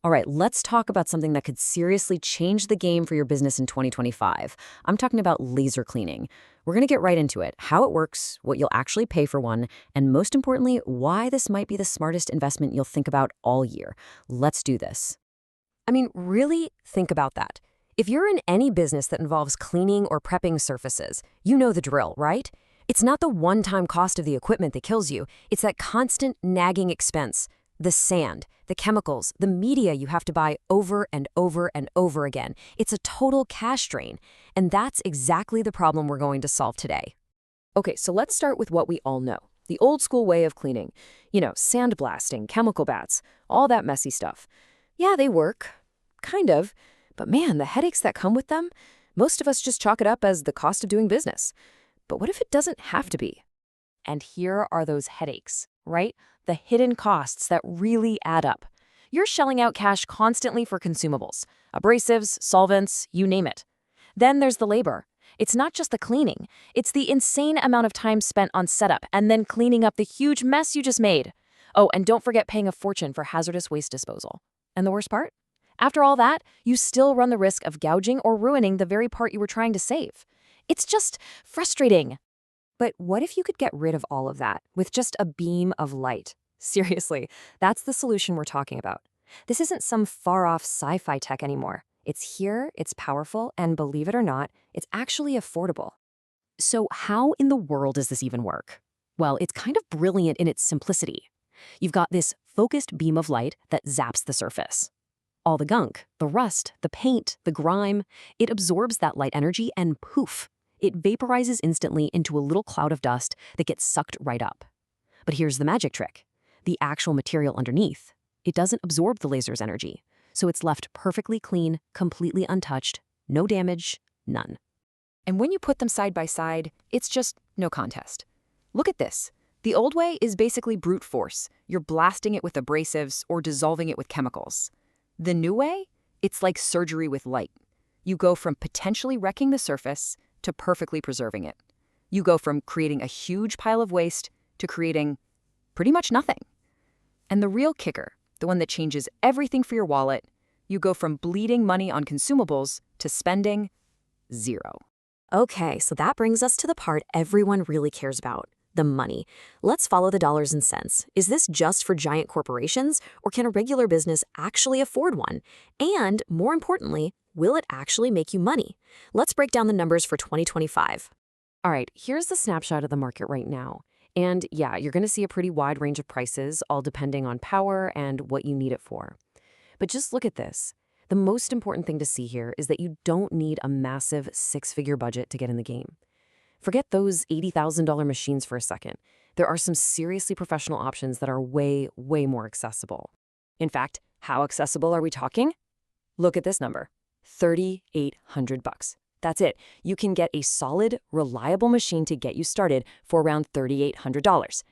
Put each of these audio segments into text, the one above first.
All right, let's talk about something that could seriously change the game for your business in 2025. I'm talking about laser cleaning. We're going to get right into it, how it works, what you'll actually pay for one, and most importantly, why this might be the smartest investment you'll think about all year. Let's do this. I mean, really think about that. If you're in any business that involves cleaning or prepping surfaces, you know the drill, right? It's not the one-time cost of the equipment that kills you. It's that constant nagging expense. The sand, the chemicals, the media you have to buy over and over and over again. It's a total cash drain. And that's exactly the problem we're going to solve today. Okay, so let's start with what we all know. The old school way of cleaning. Sandblasting, chemical baths, all that messy stuff. Yeah, they work. Kind of. But man, the headaches that come with them, most of us just chalk it up as the cost of doing business. But what if it doesn't have to be? And here are those headaches, right? The hidden costs that really add up. You're shelling out cash constantly for consumables, abrasives, solvents, you name it. Then there's the labor. It's not just the cleaning. It's the insane amount of time spent on setup and then cleaning up the huge mess you just made. Oh, and don't forget paying a fortune for hazardous waste disposal. And the worst part? After all that, you still run the risk of gouging or ruining the very part you were trying to save. It's just frustrating. But what if you could get rid of all of that with just a beam of light? Seriously, that's the solution we're talking about. This isn't some far-off sci-fi tech anymore. It's here, it's powerful, and believe it or not, it's actually affordable. So how in the world does this even work? Well, it's kind of brilliant in its simplicity. You've got this focused beam of light that zaps the surface. All the gunk, the rust, the paint, the grime, it absorbs that light energy and poof, it vaporizes instantly into a little cloud of dust that gets sucked right up. But here's the magic trick. The actual material underneath, it doesn't absorb the laser's energy, so it's left perfectly clean, completely untouched, no damage, none. And when you put them side by side, it's just no contest. Look at this. The old way is basically brute force. You're blasting it with abrasives or dissolving it with chemicals. The new way? It's like surgery with light. You go from potentially wrecking the surface to perfectly preserving it. You go from creating a huge pile of waste to creating pretty much nothing. And the real kicker, the one that changes everything for your wallet, you go from bleeding money on consumables to spending zero. Okay, so that brings us to the part everyone really cares about, the money. Let's follow the dollars and cents. Is this just for giant corporations, or can a regular business actually afford one? And more importantly, will it actually make you money? Let's break down the numbers for 2025. All right, here's the snapshot of the market right now. And yeah, you're going to see a pretty wide range of prices, all depending on power and what you need it for. But just look at this. The most important thing to see here is that you don't need a massive six-figure budget to get in the game. Forget those $80,000 machines for a second. There are some seriously professional options that are way, way more accessible. In fact, how accessible are we talking? Look at this number, $3,800. That's it. You can get a solid, reliable machine to get you started for around $3,800.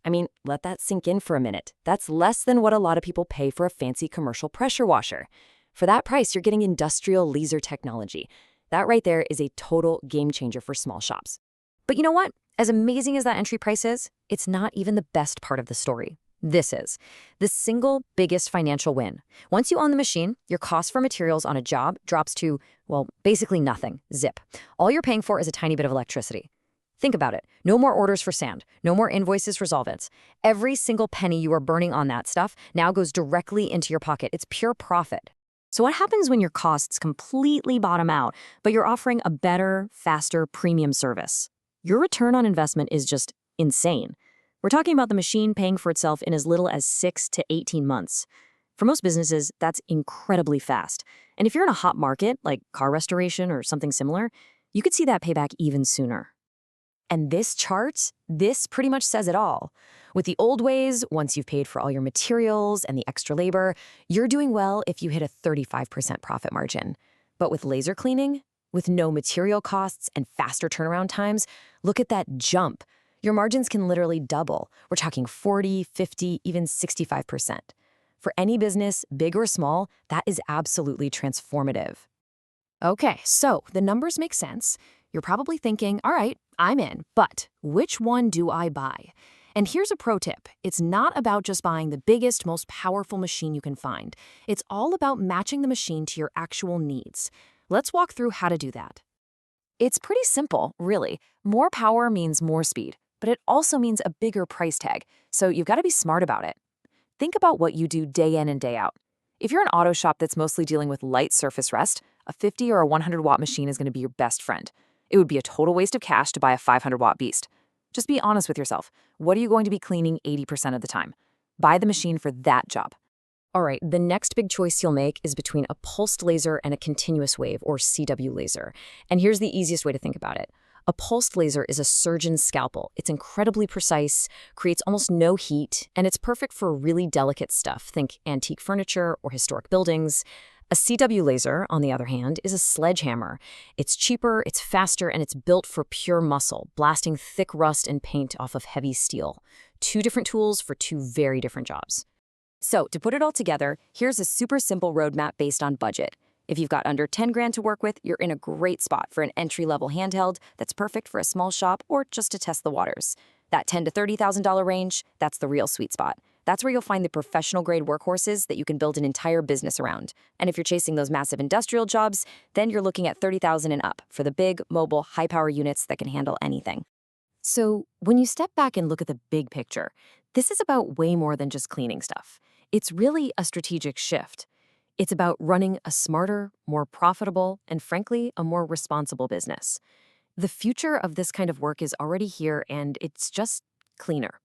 I mean, let that sink in for a minute. That's less than what a lot of people pay for a fancy commercial pressure washer. For that price, you're getting industrial laser technology. That right there is a total game changer for small shops. But you know what? As amazing as that entry price is, it's not even the best part of the story. This is the single biggest financial win. Once you own the machine, your cost for materials on a job drops to, well, basically nothing. Zip. All you're paying for is a tiny bit of electricity. Think about it. No more orders for sand. No more invoices for solvents. Every single penny you are burning on that stuff now goes directly into your pocket. It's pure profit. So what happens when your costs completely bottom out, but you're offering a better, faster, premium service? Your return on investment is just insane. We're talking about the machine paying for itself in as little as 6 to 18 months. For most businesses, that's incredibly fast. And if you're in a hot market, like car restoration or something similar, you could see that payback even sooner. And this chart, this pretty much says it all. With the old ways, once you've paid for all your materials and the extra labor, you're doing well if you hit a 35% profit margin. But with laser cleaning, with no material costs and faster turnaround times, look at that jump. Your margins can literally double. We're talking 40, 50, even 65%. For any business, big or small, that is absolutely transformative. Okay, so the numbers make sense. You're probably thinking, all right, I'm in, but which one do I buy? And here's a pro tip. It's not about just buying the biggest, most powerful machine you can find. It's all about matching the machine to your actual needs. Let's walk through how to do that. It's pretty simple, really. More power means more speed, but it also means a bigger price tag, so you've got to be smart about it. Think about what you do day in and day out. If you're an auto shop that's mostly dealing with light surface rest, a 50 or a 100-watt machine is going to be your best friend. It would be a total waste of cash to buy a 500-watt beast. Just be honest with yourself. What are you going to be cleaning 80% of the time? Buy the machine for that job. All right, the next big choice you'll make is between a pulsed laser and a continuous wave, or CW laser. And here's the easiest way to think about it. A pulsed laser is a surgeon's scalpel. It's incredibly precise, creates almost no heat, and it's perfect for really delicate stuff. Think antique furniture or historic buildings. A CW laser, on the other hand, is a sledgehammer. It's cheaper, it's faster, and it's built for pure muscle, blasting thick rust and paint off of heavy steel. Two different tools for two very different jobs. So, to put it all together, here's a super simple roadmap based on budget. If you've got under 10 grand to work with, you're in a great spot for an entry-level handheld that's perfect for a small shop or just to test the waters. That $10,000 to $30,000 range, that's the real sweet spot. That's where you'll find the professional-grade workhorses that you can build an entire business around. And if you're chasing those massive industrial jobs, then you're looking at $30,000 and up for the big, mobile, high-power units that can handle anything. So, when you step back and look at the big picture, this is about way more than just cleaning stuff. It's really a strategic shift. It's about running a smarter, more profitable, and frankly, a more responsible business. The future of this kind of work is already here, and it's just cleaner.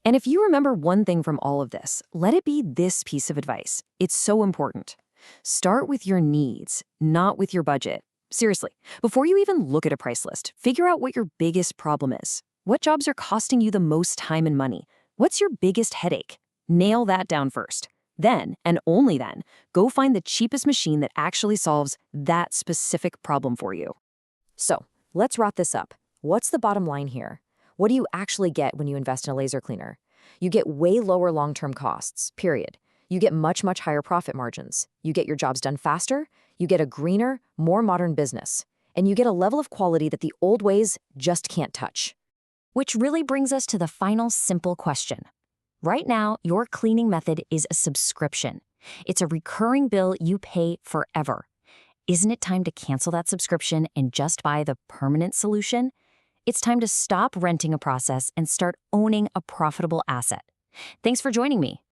And if you remember one thing from all of this, let it be this piece of advice. It's so important. Start with your needs, not with your budget. Seriously, before you even look at a price list, figure out what your biggest problem is. What jobs are costing you the most time and money? What's your biggest headache? Nail that down first. Then, and only then, go find the cheapest machine that actually solves that specific problem for you. So, let's wrap this up. What's the bottom line here? What do you actually get when you invest in a laser cleaner? You get way lower long-term costs, period. You get much, much higher profit margins. You get your jobs done faster. You get a greener, more modern business. And you get a level of quality that the old ways just can't touch. Which really brings us to the final simple question. Right now, your cleaning method is a subscription. It's a recurring bill you pay forever. Isn't it time to cancel that subscription and just buy the permanent solution? It's time to stop renting a process and start owning a profitable asset. Thanks for joining me.